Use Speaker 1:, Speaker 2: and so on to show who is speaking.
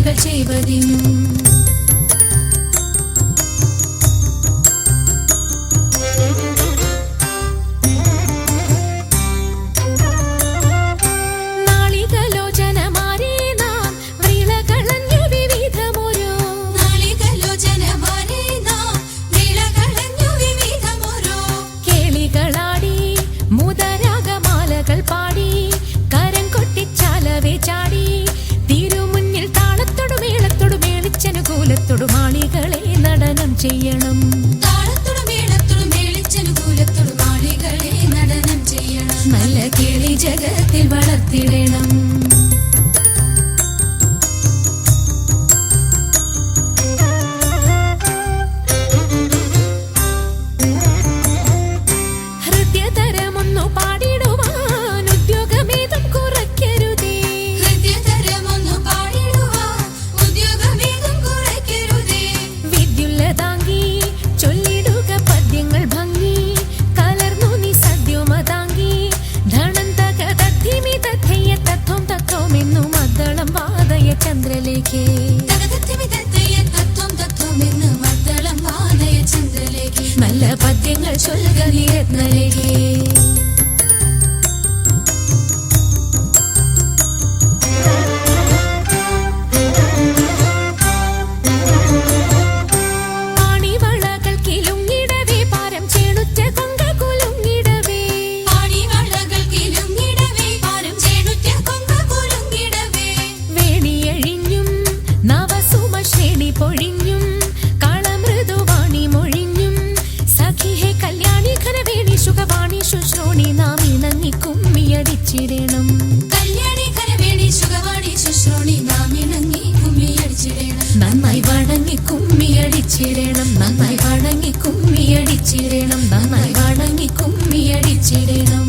Speaker 1: ലീലകൾ ചെയ്വതിനും മാളികളെ നടനം ചെയ്യണം നല്ല കിളി ജഗത്തിൽ വളർത്തിടണം ഹൃദയതരമൊന്നു പാടിടുവാൻ ഉദ്യോഗമേതും കുറയ്ക്കരുതേ വിദ്യുല്ലതാങ്കി ചൊല്ലിടുക പദ്യങ്ങൾ ഭംഗി കലർന്നു നീ സദ്യോമതാങ്കി ധനം തകതത്തിമി തഥയ്യ തത്വം തത്വമെന്നു മദ്ദളം വാദയ ചന്ദ്രലേഖേ നല്ല പദ്യങ്ങൾ ചൊല്ലുക നീ രത്നലേഖേ പൊഴിഞ്ഞും കളമൃദുവാണി മൊഴിഞ്ഞും സഖിഹേ കല്യാണി ഘനവേണി സുഖവാണി ശുശ്രൂണി നാം ഇണങ്ങി കുമ്മിയടിച്ചിടണം നന്നായി വണങ്ങി കുമ്മിയടിച്ചിടണം നന്നായി വണങ്ങി കുമ്മിയടിച്ചിടണം നന്നായി വണങ്ങി കുമ്മിയടിച്ചിടണം